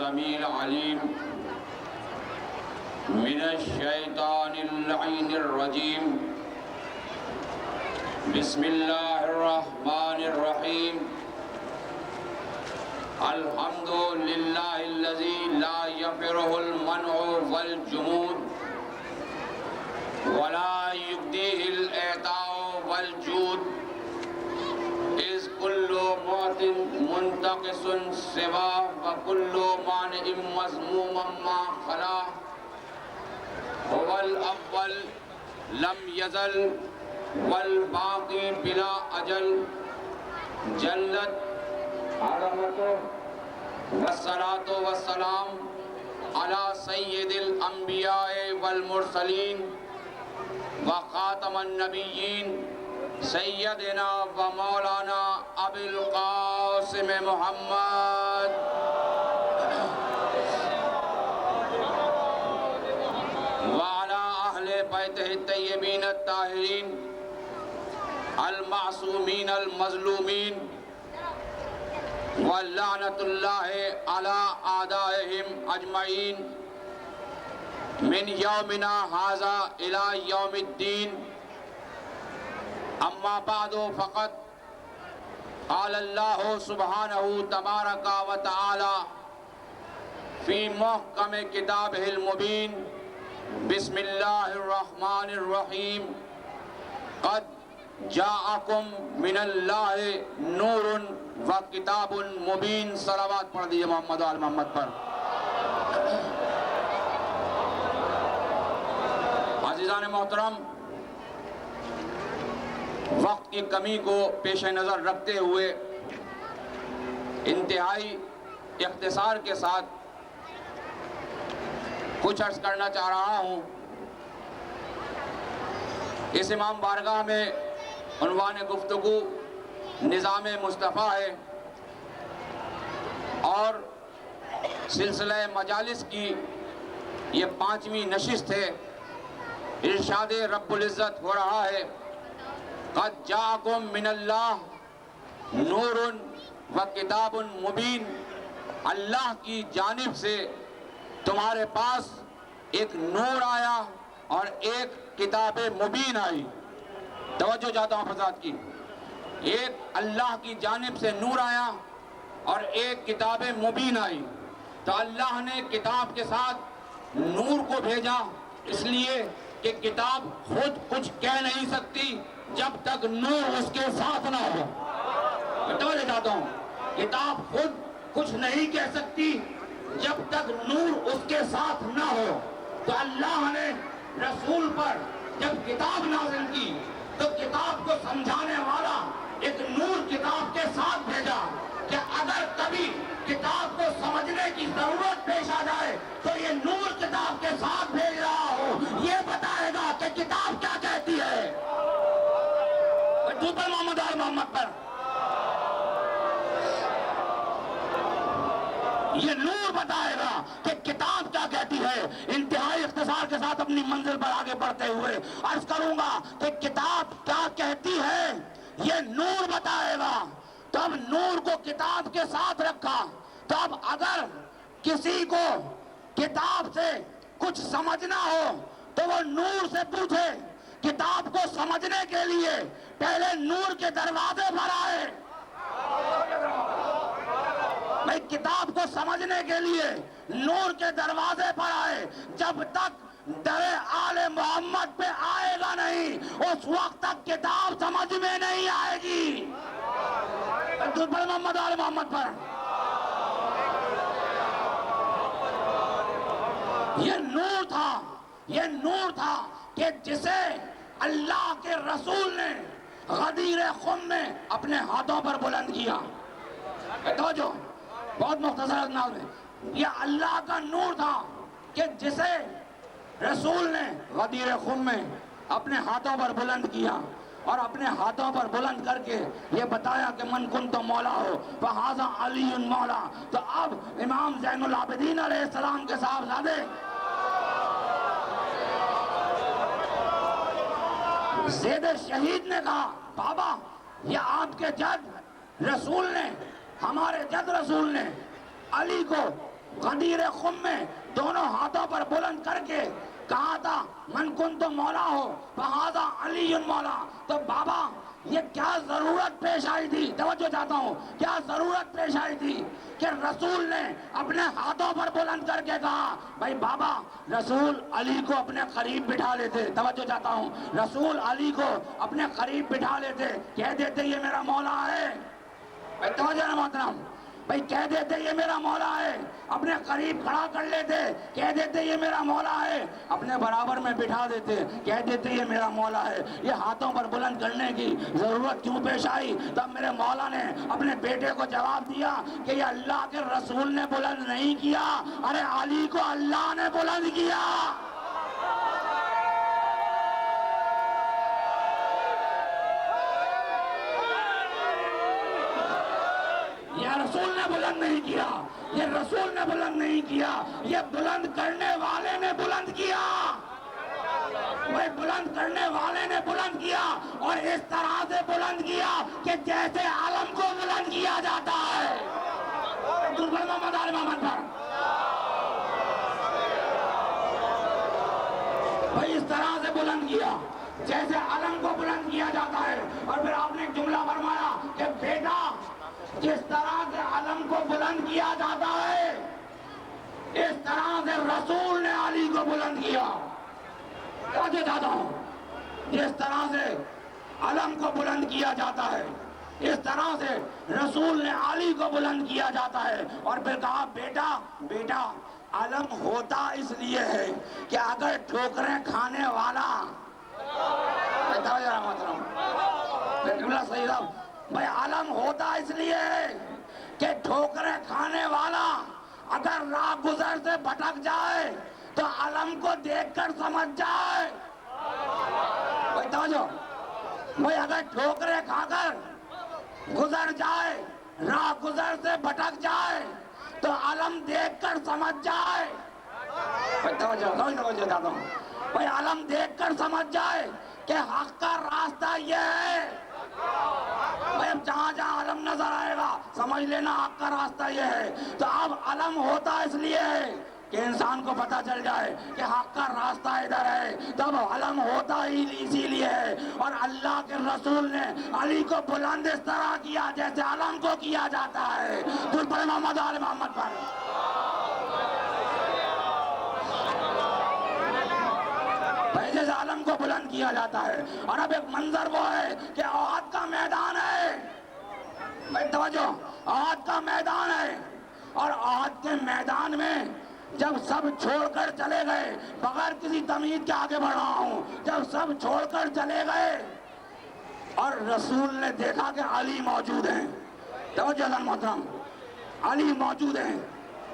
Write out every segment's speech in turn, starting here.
السميع العليم من الشيطان اللعين الرجيم بسم الله الرحمن الرحيم الحمد لله الذي لا يفره المنع والجمود ولا يبديه الإعطاء والجود إذ كل موت منتقص سواه وكل مانع مذموم ما خلا هو الأول لم يزل والباقي بلا أجل جلت عظمته والصلاة والسلام على سيد الأنبياء والمرسلين وخاتم النبيين سيدنا ومولانا أبي القاسم محمد وعلى أهل بيته الطيبين الطاهرين المعصومين المظلومين ولعنة الله على أعدائهم أجمعين من يومنا هذا إلى يوم الدين اما بعد فقط قال الله سبحانه تبارك وتعالى في محكم كتابه المبين بسم الله الرحمن الرحيم قد جاءكم من الله نور وكتاب مبين صلوات پڑھ دیجئے محمد وآل محمد پر عزیزان محترم وقت کی کمی کو پیش نظر رکھتے ہوئے انتہائی اختصار کے ساتھ کچھ عرض کرنا چاہ رہا ہوں اس امام بارگاہ میں عنوان گفتگو نظام مصطفیٰ ہے اور سلسلہ مجالس کی یہ 5ویں نشست ہے ارشاد رب العزت ہو رہا ہے قد جاءکم من اللہ نور و کتاب مبین اللہ کی جانب سے تمہارے پاس ایک نور آیا اور ایک کتاب مبین آئی توجہ چاہتا ہوں حضرات کی ایک اللہ کی جانب سے نور آیا اور ایک کتاب مبین آئی تو اللہ نے کتاب کے ساتھ نور کو بھیجا اس لیے کہ کتاب خود کچھ کہہ نہیں سکتی جب تک نور اس کے ساتھ نہ ہو توجہ چاہتا ہوں کتاب خود کچھ نہیں کہہ سکتی جب تک نور اس کے ساتھ نہ ہو تو اللہ نے رسول پر جب کتاب نازل کی تو کتاب کو سمجھانے والا ایک نور کتاب کے ساتھ بھیجا کہ اگر کبھی کتاب کو سمجھنے کی ضرورت پیش آ جائے تو یہ نور کتاب کے ساتھ بھیج رہا ہو یہ بتائے گا کہ کتاب کیا کہتی ہے پر محمد آل محمد پر یہ نور بتائے گا کہ کتاب کیا کہتی ہے انتہائی اختصار کے ساتھ اپنی منزل پر آگے بڑھتے ہوئے عرض کروں گا کہ کتاب کیا کہتی ہے یہ نور بتائے گا تو اب نور کو کتاب کے ساتھ رکھا تو اب اگر کسی کو کتاب سے کچھ سمجھنا ہو تو وہ نور سے پوچھے کتاب کو سمجھنے کے لیے پہلے نور کے دروازے پر آئے بھئی کتاب کو سمجھنے کے لیے نور کے دروازے پر آئے جب تک در آل محمد پہ آئے گا نہیں اس وقت تک کتاب سمجھ میں نہیں آئے گی محمد آل محمد پر یہ نور تھا کہ جسے اللہ کے رسول نے غدیر خم میں اپنے ہاتھوں پر بلند کیا توجہ بہت مختصر انداز میں یہ اللہ کا نور تھا کہ جسے رسول نے غدیر خم میں اپنے ہاتھوں پر بلند کیا اور اپنے ہاتھوں پر بلند کر کے یہ بتایا کہ من کنت مولا ہو فہذا علی مولا تو اب امام زین العابدین علیہ السلام کے صاحبزادے زید شہید نے کہا بابا یہ آپ کے جد رسول نے ہمارے جد رسول نے علی کو غدیر خم میں دونوں ہاتھوں پر بلند کر کے کہا تھا من کنت مولا ہو فہذا علی مولا. تو بابا یہ کیا ضرورت پیش آئی تھی, توجہ چاہتا ہوں, کیا ضرورت پیش آئی تھی کہ رسول نے اپنے ہاتھوں پر بلند کر کے کہا بھائی بابا رسول علی کو اپنے قریب بٹھا لیتے, توجہ چاہتا ہوں, رسول علی کو اپنے قریب بٹھا لیتے, کہہ دیتے یہ میرا مولا ہے. بھائی توجہ نہ محترم, بھائی کہہ دیتے یہ میرا مولا ہے, اپنے قریب کھڑا کر لیتے, کہہ دیتے یہ میرا مولا ہے, اپنے برابر میں بٹھا دیتے, کہہ دیتے یہ میرا مولا ہے. یہ ہاتھوں پر بلند کرنے کی ضرورت کیوں پیش آئی؟ تب میرے مولا نے اپنے بیٹے کو جواب دیا کہ یہ اللہ کے رسول نے بلند نہیں کیا, ارے علی کو اللہ نے بلند کیا. یہ رسول نے بلند نہیں کیا, یہ رسول نے بلند نہیں کیا, یہ بلند کرنے والے نے بلند کیا. وہ بلند کرنے والے نے بلند کیا, اور اس طرح سے بلند کیا کہ جیسے علم کو بلند کیا جاتا ہے. محمد آل محمد پر بھائی اس طرح سے بلند کیا جیسے علم کو بلند کیا جاتا ہے. اور پھر آپ نے ایک جملہ فرمایا کہ بیٹا جس طرح سے علم کو بلند کیا جاتا ہے اس طرح سے رسول نے علی کو بلند کیا. کہتے جاتا ہوں, جس طرح سے علم کو بلند کیا جاتا ہے اس طرح سے رسول نے علی کو بلند کیا جاتا ہے. اور پھر کہا بیٹا علم ہوتا اس لیے ہے کہ اگر ٹھوکریں کھانے والا بھائی علم ہوتا اس لیے ہے کہ ٹھوکریں کھانے والا اگر راہ گزر سے بھٹک جائے تو علم کو دیکھ کر سمجھ جائے. بھائی توجہ, بھائی اگر ٹھوکریں کھا کر گزر جائے, راہ گزر سے بھٹک جائے تو علم دیکھ کر سمجھ جائے. بھائی توجہ چاہتا ہوں, بھائی علم دیکھ کر سمجھ جائے کہ حق کا راستہ یہ ہے. بھائی اب جہاں جہاں علم نظر آئے گا سمجھ لینا حق کا راستہ یہ ہے. تو اب علم ہوتا اس لیے ہے کہ انسان کو پتہ چل جائے کہ حق کا راستہ ادھر ہے, تب علم ہوتا ہی اسی لیے ہے. اور اللہ کے رسول نے علی کو بلند اس طرح کیا جیسے علم کو کیا جاتا ہے. درود پڑھیں محمد آل محمد پر. جیسے علم کو بلند کیا جاتا ہے. اور اب ایک منظر وہ ہے کہ احد کا میدان ہے. بھائی توجہ, احد کا میدان ہے, اور احد کے میدان میں جب سب چھوڑ کر چلے گئے, بغیر کسی تمہید کے آگے بڑھ رہا ہوں, جب سب چھوڑ کر چلے گئے اور رسول نے دیکھا کہ علی موجود ہیں, توجہ محترم, علی موجود ہیں,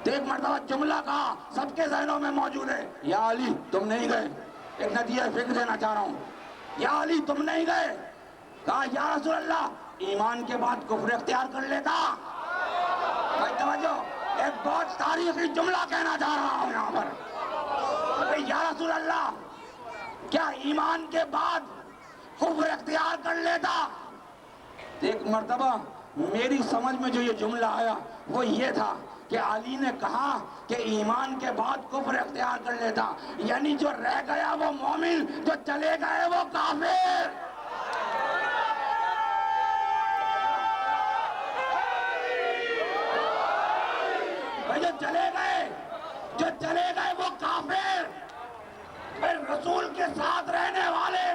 تو ایک مرتبہ جملہ کہا سب کے ذہنوں میں موجود ہے, یا علی تم نہیں گئے. ایک نتیجہ فکر دینا چاہ رہا ہوں, یا علی تم نہیں گئے. کہا یا رسول اللہ ایمان کے بعد کفر اختیار کر لیتا. بھائی توجہ, ایک بہت تاریخی جملہ کہنا چاہ رہا ہوں یہاں پر. یا رسول اللہ کیا ایمان کے بعد کفر اختیار کر لیتا؟ ایک مرتبہ میری سمجھ میں جو یہ جملہ آیا وہ یہ تھا کہ علی نے کہا کہ ایمان کے بعد کفر اختیار کر لیتا, یعنی جو رہ گیا وہ مومن, جو چلے گئے وہ کافر. جو چلے گئے وہ کافر. رسول کے ساتھ رہنے والے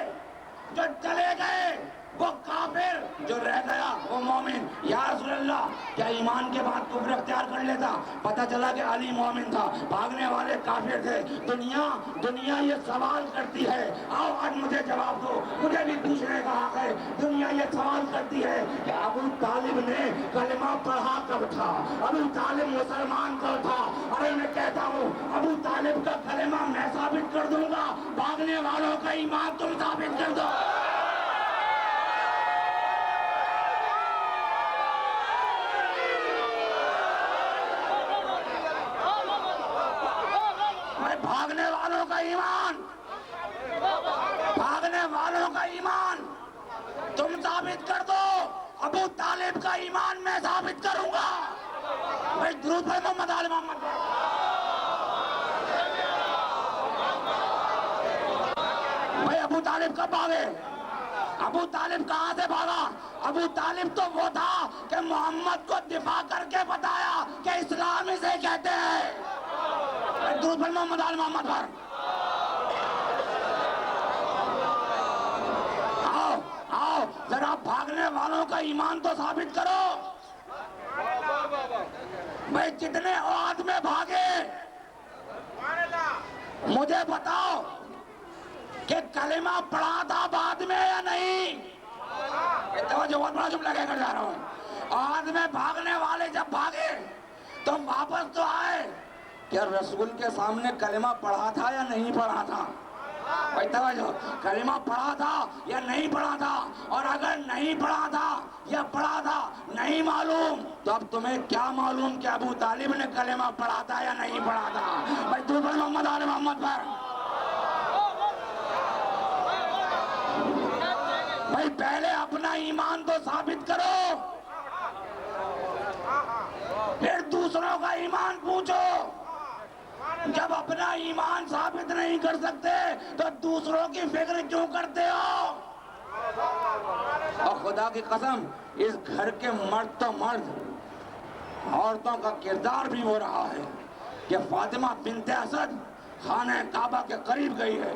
جو چلے گئے وہ کافر, جو رہ گیا وہ مومن. یا رسول اللہ کیا ایمان کے بعد کفر اختیار کر لیتا؟ پتہ چلا کہ علی مومن تھا, بھاگنے والے کافر تھے. دنیا یہ سوال کرتی ہے, آؤ آج مجھے جواب دو, مجھے بھی پوچھنے کا حق ہے. دنیا یہ سوال کرتی ہے کہ ابو طالب نے کلمہ پڑھا کب تھا, ابو طالب مسلمان کب تھا؟ ارے میں کہتا ہوں ابو طالب کا کلمہ میں ثابت کر دوں گا, بھاگنے والوں کا ایمان تم ثابت کر دو. بھاگنے والوں کا ایمان تم ثابت کر دو, ابو طالب کا ایمان میں ثابت کروں گا. بھائی درود پڑھ محمد آل محمد. ابو طالب کب بھاگے؟ ابو طالب کہاں سے بھاگا؟ ابو طالب تو وہ تھا کہ محمد کو دفاع کر کے بتایا کہ اسلام اسے کہتے ہیں۔ درود پڑھ محمد آل محمد پر۔ آؤ ذرا بھاگنے والوں کا ایمان تو ثابت کرو۔ بھئی جتنے اوقات میں بھاگے مجھے بتاؤ کہ کلمہ پڑھا تھا بعد میں یا نہیں؟ توجہ، بہت بڑا جملہ کہہ کر جا رہا ہوں۔ اوقات میں بھاگنے والے جب بھاگے تو واپس تو آئے، کیا رسول کے سامنے کلمہ پڑھا تھا یا نہیں پڑھا تھا؟ بھائی توجہ، کلمہ پڑھا تھا یا نہیں پڑھا تھا؟ اور اگر نہیں پڑھا تھا یا پڑھا تھا نہیں معلوم تو اب تمہیں کیا معلوم کہ ابو طالب نے کلمہ پڑھا تھا یا نہیں پڑھا تھا؟ بھائی درود پڑھ محمد آل محمد پر۔ بھائی پہلے اپنا ایمان تو ثابت کرو، پھر دوسروں کا ایمان پوچھو۔ جب اپنا ایمان ثابت نہیں کر سکتے تو دوسروں کی فکر کیوں کرتے ہو؟ اور خدا کی قسم اس گھر کے مرد تو مرد، عورتوں کا کردار بھی ہو رہا ہے کہ فاطمہ بنت اسد خانہ کعبہ کے قریب گئی ہے،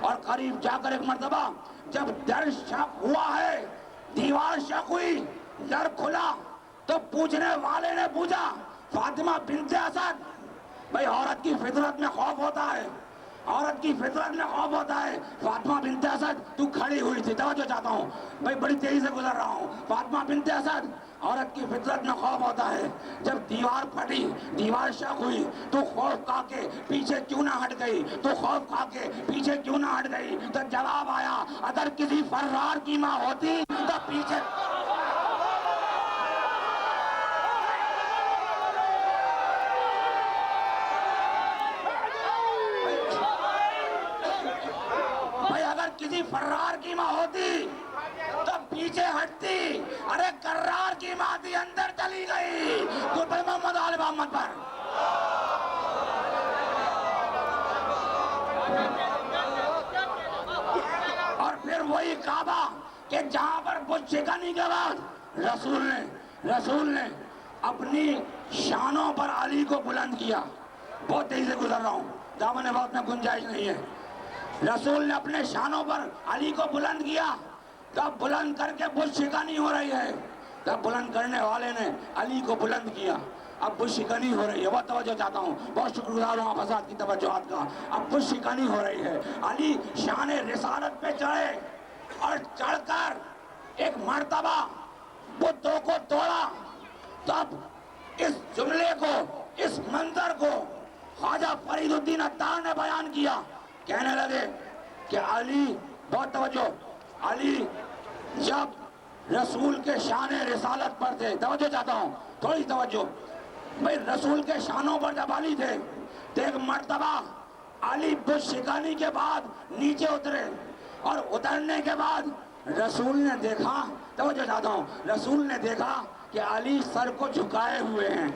اور قریب جا کر ایک مرتبہ جب در شق ہوا ہے، دیوار شق ہوئی، در کھلا تو پوچھنے والے نے پوچھا فاطمہ بنت اسد، بھئی عورت کی فطرت میں خوف ہوتا ہے، عورت کی فطرت میں خوف ہوتا ہے۔ فاطمہ بنت اسد تو کھڑی ہوئی تھی، توجہ چاہتا ہوں بھئی، بڑی تیزی سے گزر رہا ہوں۔ فاطمہ بنت اسد، عورت کی فطرت میں خوف ہوتا ہے، جب دیوار پھٹی، دیوار شق ہوئی تو خوف کھا کے پیچھے کیوں نہ ہٹ گئی؟ تو خوف کھا کے پیچھے کیوں نہ ہٹ گئی؟ تو جواب آیا اگر کسی فرار کی ماں ہوتی تو پیچھے۔ کسی فرار کی ماں ہوتی تو پیچھے ہٹتی، ارے کرار کی ماں تھی، اندر چلی گئی۔ تو بھائی محمد آل محمد پر۔ اور پھر وہی کعبہ کہ جہاں پر بت شکنی کے بعد رسول نے اپنی شانوں پر علی کو بلند کیا۔ بہت تیزی سے گزر رہا ہوں، دامن وقت میں گنجائش نہیں ہے۔ رسول نے اپنے شانوں پر علی کو بلند کیا، تب بلند کر کے بت شکنی ہو رہی ہے، تب بلند کرنے والے نے علی کو بلند کیا، اب بت شکنی ہو رہی ہے۔ بہت توجہ چاہتا ہوں، بہت شکر گزار ہوں آپ حضرات کی توجہات کا۔ اب بت شکنی ہو رہی ہے، علی شان رسالت پہ چڑھے اور چڑھ کر ایک مرتبہ بتوں کو توڑا، تب اس جملے کو، اس منظر کو خواجہ فرید الدین عطار نے بیان کیا۔ کہنے لگے کہ علی، بہت توجہ، علی جب رسول کے شان رسالت پر تھے، توجہ چاہتا ہوں تھوڑی توجہ، بھئی رسول کے شانوں پر جب علی تھے تو ایک مرتبہ علی بت شکنی کے بعد نیچے اترے، اور اترنے کے بعد رسول نے دیکھا، توجہ چاہتا ہوں، رسول نے دیکھا کہ علی سر کو جھکائے ہوئے ہیں۔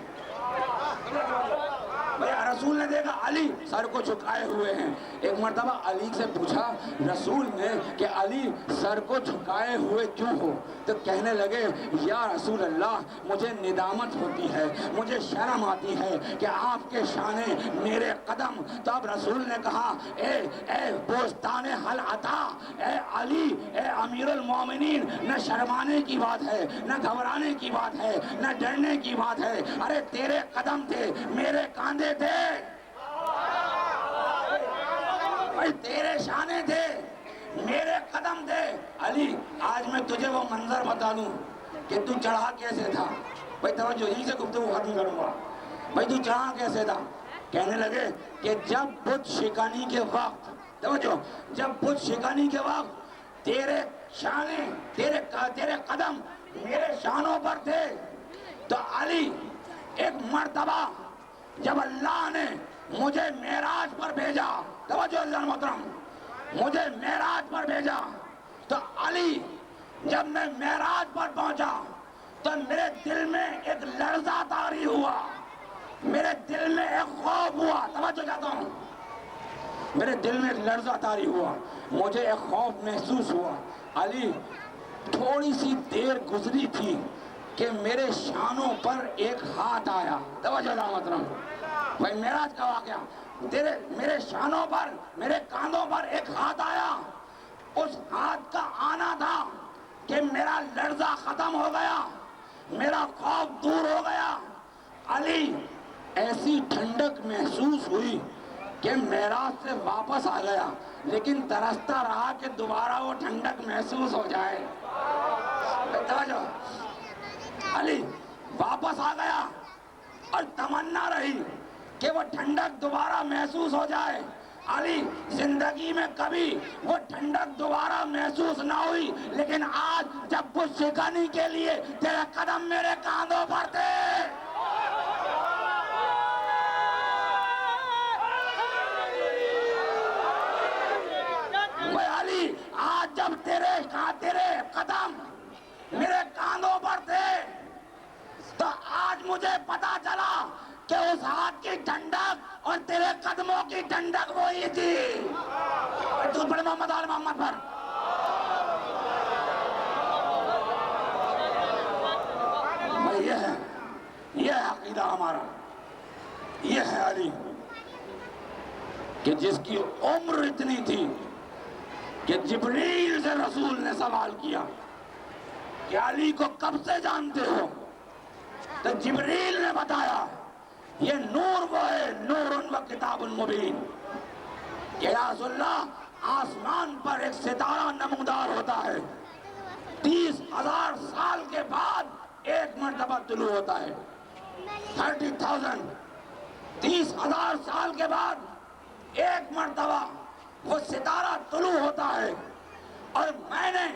رسول نے دیکھا علی سر کو جھکائے ہوئے ہیں۔ ایک مرتبہ علی سے پوچھا رسول نے کہ علی سر کو جھکائے ہوئے کیوں ہو؟ تو کہنے لگے یا رسول اللہ، مجھے ندامت ہوتی ہے، مجھے شرم آتی ہے کہ آپ کے شانے میرے قدم۔ تو اب رسول نے کہا اے بوستان حل عطا، اے علی، اے امیر المومنین، نہ شرمانے کی بات ہے، نہ گھبرانے کی بات ہے، نہ ڈرنے کی بات ہے، ارے تیرے قدم تھے، میرے کاندھے تھے، بھائی تیرے شانے تھے، میرے قدم تھے۔ علی آج میں تجھے وہ منظر بتا دوں کہ تو چڑھا کیسے تھا۔ بھائی توجہ، یہیں سے گفتگو ختم کروں گا۔ بھائی تو چڑھا کیسے تھا؟ کہنے لگے کہ جب بت شکنی کے وقت، توجہ، جب بت شکنی کے وقت تیرے شانے، تیرے قدم میرے شانوں پر تھے، تو علی ایک مرتبہ جب اللہ نے مجھے معراج پر بھیجا، توجہ عزیزان محترم، مجھے معراج پر بھیجا، تو علی جب میں معراج پر پہنچا تو میرے دل میں ایک لرزہ طاری ہوا، میرے دل میں ایک خوف ہوا، توجہ چاہتا ہوں، میرے دل میں ایک لرزہ طاری ہوا، مجھے ایک خوف محسوس ہوا۔ علی تھوڑی سی دیر گزری تھی کہ میرے شانوں پر ایک ہاتھ آیا۔ توجہ محترم بھائی، معراج کا واقعہ، میرے شانوں پر، میرے کاندھوں پر ایک ہاتھ آیا۔ اس ہاتھ کا آنا تھا کہ میرا لرزہ ختم ہو گیا، میرا خوف دور ہو گیا۔ علی ایسی ٹھنڈک محسوس ہوئی کہ معراج سے واپس آ گیا، لیکن ترستا رہا کہ دوبارہ وہ ٹھنڈک محسوس ہو جائے۔ علی واپس آ گیا اور تمنا رہی کہ وہ ٹھنڈک دوبارہ محسوس ہو جائے۔ علی زندگی میں کبھی وہ ٹھنڈک دوبارہ محسوس نہ ہوئی، لیکن آج جب کچھ شکانی کے لیے تیرے قدم میرے کاندھوں پر تھے، علی آج جب تیرے قدم میرے کاندھوں پر تھے، تو آج مجھے پتا چلا کہ اس ہاتھ کی ٹھنڈک اور تیرے قدموں کی ٹھنڈک وہی تھی۔ تو بڑے محمد آل محمد پر یہ ہے عقیدہ ہمارا، یہ ہے علی کہ جس کی عمر اتنی تھی کہ جبریل سے رسول نے سوال کیا کہ علی کو کب سے جانتے ہو؟ تو جبریل نے بتایا یہ نور وہ ہے، نور و کتاب مبین، کہ یا رسول اللہ آسمان پر ایک ستارہ نمودار ہوتا ہے، 30,000 سال کے بعد ایک مرتبہ طلوع ہوتا ہے، 30,000 30,000 سال کے بعد ایک مرتبہ وہ ستارہ طلوع ہوتا ہے، اور میں نے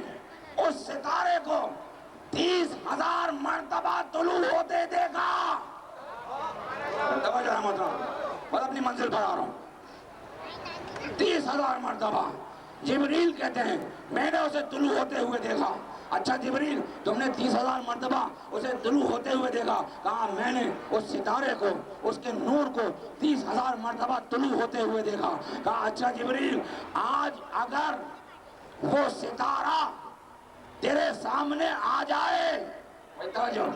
اس ستارے کو 30,000 مرتبہ طلوع ہوتے دیکھا۔ توجہ ہے محترم، بس اپنی منزل پر آ رہا ہوں۔ 30,000 مرتبہ جبریل کہتے ہیں میں نے اسے طلوع ہوتے ہوئے دیکھا۔ اچھا جبریل، تم نے 30,000 مرتبہ اسے طلوع ہوتے ہوئے دیکھا؟ کہا میں نے اس ستارے کو، اس کے نور کو 30,000 مرتبہ طلوع ہوتے ہوئے دیکھا۔ کہا اچھا جبریل، آج اگر وہ ستارہ تیرے سامنے آ جائے، توجہ